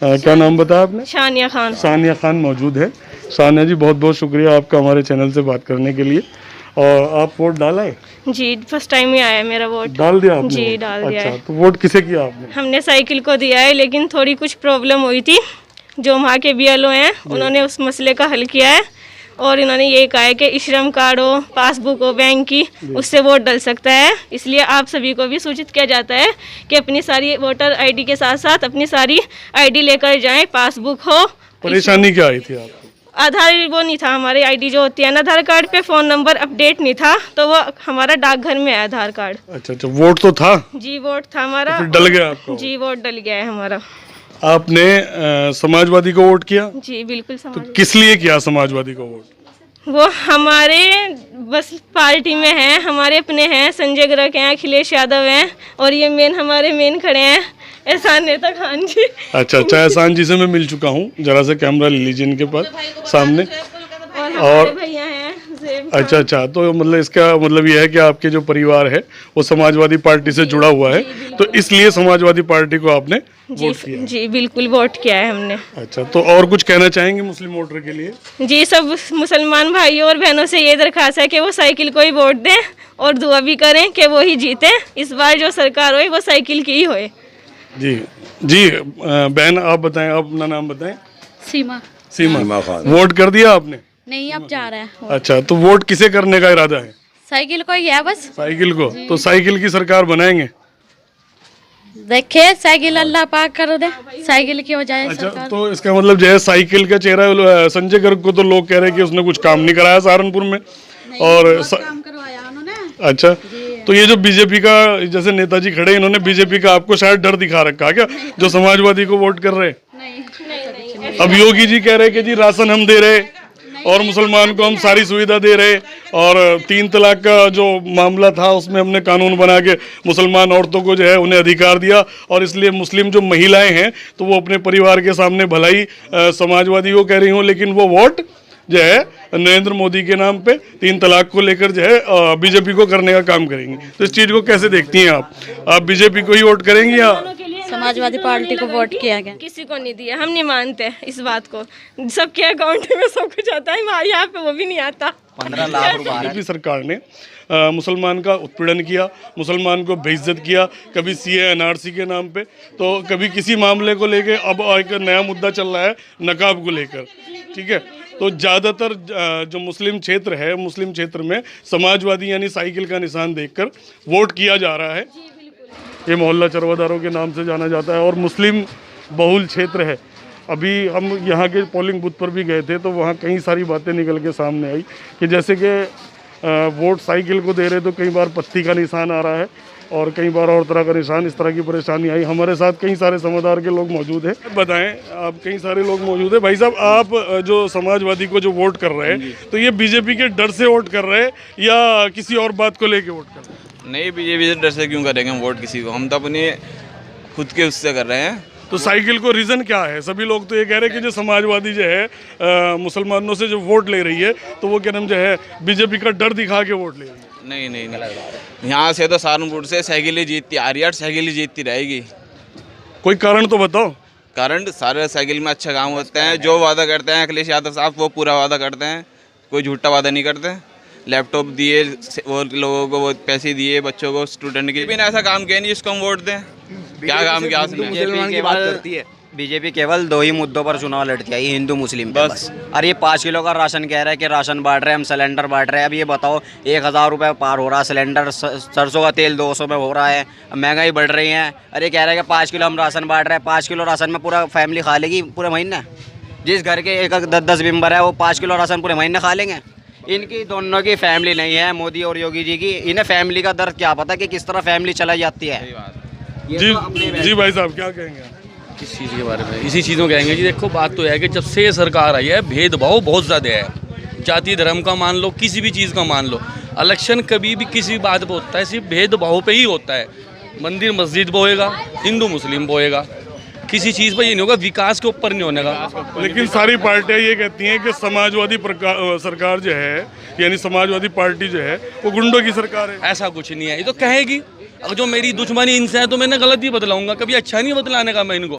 क्या नाम बताया आपने? शानिया खान। सानिया खान मौजूद है। सानिया जी, बहुत बहुत शुक्रिया आपका हमारे चैनल से बात करने के लिए। और आप वोट डाला है? जी, फर्स्ट टाइम ही आया है मेरा वोट। डाल दिया आपने? जी, वोट? डाल दिया अच्छा, है। तो वोट किसे किया आपने? हमने साइकिल को दिया है, लेकिन थोड़ी कुछ प्रॉब्लम हुई थी। जो वहाँ के बीएलओ हैं उन्होंने उस मसले का हल किया है और इन्होंने ये कहा है कि ई श्रम कार्ड हो, पासबुक हो बैंक की, उससे वोट डल सकता है। इसलिए आप सभी को भी सूचित किया जाता है कि अपनी सारी वोटर आईडी के साथ साथ अपनी सारी आईडी लेकर जाएं, पासबुक हो। परेशानी क्या आई थी आपको? आधार वो नहीं था, हमारी आईडी जो होती है ना, आधार कार्ड पे फ़ोन नंबर अपडेट नहीं था, तो वो हमारा डाकघर में है आधार कार्ड। अच्छा, वोट तो था? जी, वोट था हमारा। तो फिर डल गया आपका? जी, वोट डल गया है हमारा। आपने समाजवादी को वोट किया? जी, बिल्कुल तो समाज। किस लिए किया समाजवादी को वोट? वो हमारे बस पार्टी में हैं, हमारे अपने हैं, संजय ग्रह हैं, अखिलेश यादव हैं, और ये हमारे मेन खड़े हैं एहसान नेता खान जी। अच्छा, एहसान जी से मैं मिल चुका हूँ। जरा से कैमरा ले लीजिए इनके पास सामने। और हमारे भैया हैं ज़ेब खान। अच्छा, तो मतलब इसका मतलब ये है कि आपके जो परिवार है वो समाजवादी पार्टी से जुड़ा हुआ है, तो इसलिए समाजवादी पार्टी को आपने वोट किया? जी, बिल्कुल वोट किया है हमने। अच्छा, तो और कुछ कहना चाहेंगे मुस्लिम वोटर के लिए? जी, सब मुसलमान भाइयों और बहनों से ये दरख्वास्त है कि वो साइकिल को ही वोट दें और दुआ भी करें कि वो ही जीते। इस बार जो सरकार होए वो साइकिल की ही होए। जी बहन, आप बताएं, आप अपना नाम बताएं। सीमा खान। वोट कर दिया आपने? नहीं, अब जा रहा है। अच्छा, तो वोट किसे करने का इरादा है? साइकिल को ही है बस। साइकिल को? तो साइकिल की सरकार बनाएंगे? देखिए, साइकिल अल्लाह पाक कर दे, साइकिल की हो जाए अच्छा, सरकार। तो इसका मतलब जो है साइकिल का चेहरा संजय गर्ग को तो लोग कह रहे हैं कि उसने कुछ काम नहीं कराया सहारनपुर में, और काम करवाया उन्होंने। अच्छा, तो ये जो बीजेपी का जैसे नेताजी खड़े, इन्होंने बीजेपी का आपको शायद डर दिखा रखा है क्या, जो समाजवादी को वोट कर रहे हैं? नहीं, अब योगी जी कह रहे हैं कि जी राशन हम दे रहे और मुसलमान को हम सारी सुविधा दे रहे, और 3 तलाक का जो मामला था उसमें हमने कानून बना के मुसलमान औरतों को जो है उन्हें अधिकार दिया, और इसलिए मुस्लिम जो महिलाएं हैं तो वो अपने परिवार के सामने भलाई समाजवादी को कह रही हूँ, लेकिन वो वोट जो है नरेंद्र मोदी के नाम पे 3 तलाक को लेकर जो है बीजेपी को करने का काम करेंगी। तो इस चीज़ को कैसे देखती हैं आप बीजेपी को ही वोट करेंगी या समाजवादी पार्टी को वोट किया गया? किसी को नहीं दिया, हम नहीं मानते इस बात को। सबके अकाउंट में सब कुछ आता है, हमारे यहाँ पे वो भी नहीं आता। 15 लाख रुपए बीजेपी सरकार ने मुसलमान का उत्पीड़न किया, मुसलमान को बेइज्जत किया, कभी सीए एनआरसी के नाम पे, तो कभी किसी मामले को लेके, अब एक नया मुद्दा चल रहा है नकाब को लेकर, ठीक है। तो ज़्यादातर जो मुस्लिम क्षेत्र है, मुस्लिम क्षेत्र में समाजवादी यानी साइकिल का निशान देखकर वोट किया जा रहा है। ये मोहल्ला चरवादारों के नाम से जाना जाता है और मुस्लिम बहुल क्षेत्र है। अभी हम यहाँ के पोलिंग बूथ पर भी गए थे, तो वहाँ कई सारी बातें निकल के सामने आई कि जैसे कि वोट साइकिल को दे रहे तो कई बार पत्ती का निशान आ रहा है और कई बार और तरह का निशान, इस तरह की परेशानी आई। हमारे साथ कई सारे समुदाय के लोग मौजूद हैं। बताएं, आप कई सारे लोग मौजूद हैं। भाई साहब, आप जो समाजवादी को जो वोट कर रहे हैं, तो ये बीजेपी के डर से वोट कर रहे हैं या किसी और बात को लेके वोट कर रहे हैं? नहीं, बीजेपी से डर से क्यों करेंगे हम वोट किसी को, हम तो अपने खुद के उससे कर रहे हैं। तो साइकिल को रीज़न क्या है? सभी लोग तो ये कह रहे हैं कि जो समाजवादी जो है मुसलमानों से जो वोट ले रही है, तो वो क्या नाम जो है बीजेपी का डर दिखा के वोट ले रही है। नहीं, यहाँ से तो सहारनपुर से साइकिल ही जीतती आ रही है और साइकिल ही जीतती रहेगी। कोई कारण तो बताओ। कारण सारे साइकिल में अच्छा काम होते हैं, जो वादा करते हैं अखिलेश यादव साहब वो पूरा वादा करते हैं, कोई झूठा वादा नहीं करते। लैपटॉप दिए और लोगों को वो पैसे दिए, बच्चों को स्टूडेंट के बिना ऐसा काम किया नहीं जिसको हम वोट दें। क्या काम किया उसने? बीजेपी केवल 2 ही मुद्दों पर चुनाव लड़ती है, हिंदू मुस्लिम पे बस। और ये 5 किलो का राशन कह रहा है कि राशन बांट रहे हैं, हम सिलेंडर बांट रहे हैं। अब ये बताओ, 1000 रुपये पार हो रहा है सिलेंडर, सरसों का तेल 200 में हो रहा है, महंगाई बढ़ रही है। अरे कह रहे हैं कि 5 किलो हम राशन बांट रहे हैं, 5 किलो राशन में पूरा फैमिली खा लेगी पूरे महीने। जिस घर के 10 मेंबर है वो 5 किलो राशन पूरे महीने खा लेंगे। इनकी दोनों की फैमिली नहीं है, मोदी और योगी जी की। इन्हें फैमिली का दर्द क्या पता कि किस तरह फैमिली चलाई जाती है। जी भाई साहब, क्या कहेंगे? किस चीज़ के बारे में? इसी चीज़ों कहेंगे जी। देखो, बात तो है कि जब से ये सरकार आई है भेदभाव बहुत ज़्यादा है। जाति धर्म का मान लो, किसी भी चीज़ का मान लो, इलेक्शन कभी भी किसी बात पे होता है, सिर्फ भेदभाव पे ही होता है। मंदिर मस्जिद बोएगा, हिंदू मुस्लिम बोएगा, किसी चीज़ पर ये नहीं होगा, विकास के ऊपर नहीं होने का। लेकिन सारी पार्टियां ये कहती हैं कि समाजवादी सरकार जो है, यानी समाजवादी पार्टी जो है वो गुंडों की सरकार है। ऐसा कुछ नहीं है, ये तो कहेगी। अगर जो मेरी दुश्मनी इनसे है तो मैंने गलत ही बतलाऊंगा, कभी अच्छा नहीं बतलाने का मैं इनको।